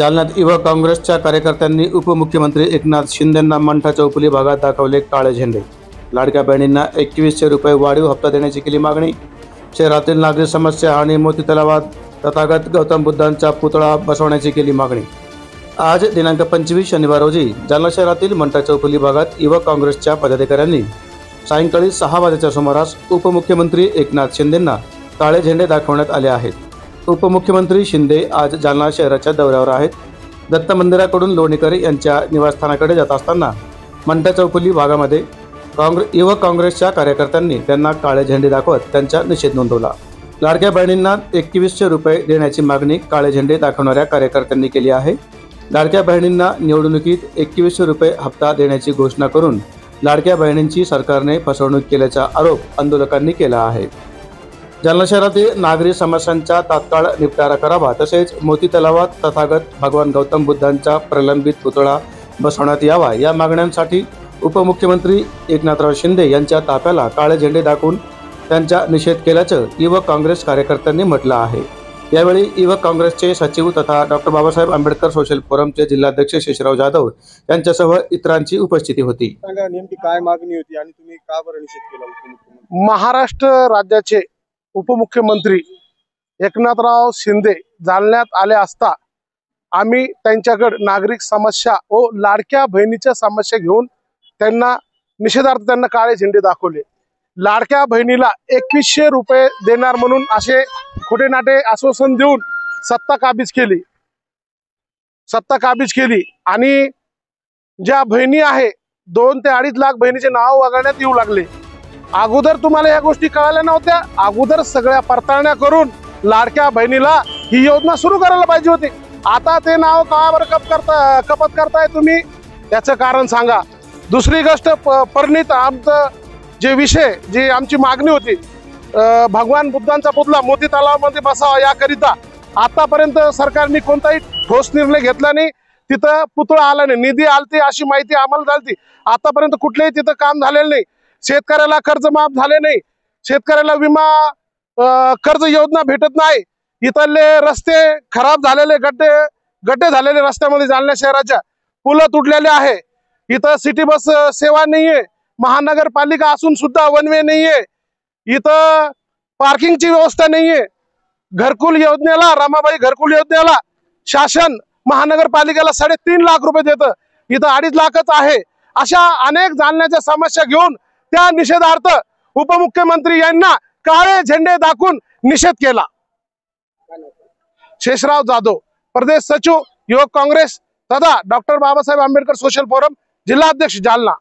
जालन्यात युवा काँग्रेसच्या कार्यकर्त्यांनी उपमुख्यमंत्री एकनाथ शिंदेंना मंठा चौफुली भागात दाखवले काळे झेंडे। लाडक्या बहिणींना 2100 रुपये वाढीव हप्ता देण्याची केली मागणी। शहरातील नागरी समस्या आणि मोती तलावात तथागत गौतम बुद्धांचा पुतळा बसवण्याची केली मागणी। आज दिनांक 25 शनिवार रोजी जालना शहरातील मंठा चौफुली भागात युवा काँग्रेसच्या पदाधिकाऱ्यांनी सायंकाळी 6 वाजेच्या सुमारास उपमुख्यमंत्री एकनाथ शिंदेंना काळे झेंडे दाखवण्यात आले आहेत। उपमुख्यमंत्री शिंदे आज जालना शहराच्या दौऱ्यावर आहेत। दत्त मंदिराकडून लोणीकर यांच्या निवासस्थानाकडे जात असताना मंठा चौफुली भागामध्ये युवा काँग्रेसच्या कार्यकर्त्यांनी त्यांना काळे झेंडे दाखवत त्यांचा निषेध नोंदवला। लाडक्या बहिणींना 2100 रुपये देण्याची मागणी काळे झेंडे दाखवणाऱ्या कार्यकर्त्यांनी केली आहे। लाडक्या बहिणींना निवडणुकीत 2100 रुपये हप्ता देण्याची घोषणा करून लाडक्या बहिणींची सरकारने फसवणूक केल्याचा आरोप आंदोलकांनी केला आहे। जालना शहरातील नागरी समस्यांचा तात्काळ निपटारा करावा, तसेच मोती तलावात तथागत भगवान गौतम बुद्धांचा प्रलंबित पुतळा बसवण्यात यावा या मागण्यांसाठी उपमुख्यमंत्री एकनाथराव शिंदे यांच्या ताफ्याला काळे झेंडे दाखवून त्यांचा निषेध केल्याचं युवा काँग्रेस कार्यकर्त्यांनी म्हटलं आहे। यावेळी युवा काँग्रेसचे सचिव तथा डॉक्टर बाबासाहेब आंबेडकर सोशल फोरमचे जिल्हाध्यक्ष शेषराव जाधव यांच्यासह इतरांची उपस्थिती होती। नेमकी काय मागणी होती आणि तुम्ही का बरं निषेध केला उपमुख्यमंत्री? महाराष्ट्र राज्याचे उपमुख्यमंत्री एकनाथराव शिंदे जालन्यात आले असता आम्ही त्यांच्याकडे नागरिक समस्या व लाडक्या बहिणीच्या समस्या घेऊन त्यांना निषेधार्थ त्यांना काळे झेंडे दाखवले। लाडक्या बहिणीला 2100 रुपये देणार म्हणून असे खोटे नाटे आश्वासन देऊन सत्ता काबीज केली आणि ज्या बहिणी आहे 2 ते 2.5 लाख बहिणीचे नाव वगळण्यात येऊ लागले। अगोदर तुम्हाला या गोष्टी कळाल्या नव्हत्या? अगोदर सगळ्या पडताळण्या करून लाडक्या बहिणीला ही योजना सुरू करायला पाहिजे होती। आता ते नाव का बरं कपत करताय तुम्ही? त्याचं कारण सांगा। दुसरी गोष्ट, परिणित आमचं जे विषय जी आमची मागणी होती भगवान बुद्धांचा पुतळा मोती तलावामध्ये बसावा याकरिता आतापर्यंत सरकारने कोणताही ठोस निर्णय घेतला नाही। तिथं पुतळा आला नाही, निधी आलती अशी माहिती आम्हाला झाली। आतापर्यंत कुठलेही तिथं काम झालेलं नाही। शेतकऱ्याला कर्ज माफ झाले नाही, शेतकऱ्याला विमा कर्ज योजना भेटत नाही। इथले रस्ते खराब झालेले, गड्डे झालेले रस्त्यामध्ये जालना शहराच्या पुलं तुटलेले आहे। इथं सिटी बस सेवा नाहीये, महानगरपालिका असून सुद्धा वन वे नाहीये। इथं पार्किंगची व्यवस्था नाहीये। घरकुल योजनेला, रमाबाई घरकुल योजनेला शासन महानगरपालिकेला 3.5 लाख रुपये देतं, इथं 2.5 लाखच आहे। अशा अनेक जालन्याच्या समस्या घेऊन त्या निषेधार्थ उपमुख्यमंत्री यांना काळे झेंडे दाखवून निषेध केला। शेषराव जाधव, प्रदेश सचिव युवक काँग्रेस तथा doctor Babasaheb Ambedkar social forum, जिल्हाध्यक्ष जालना।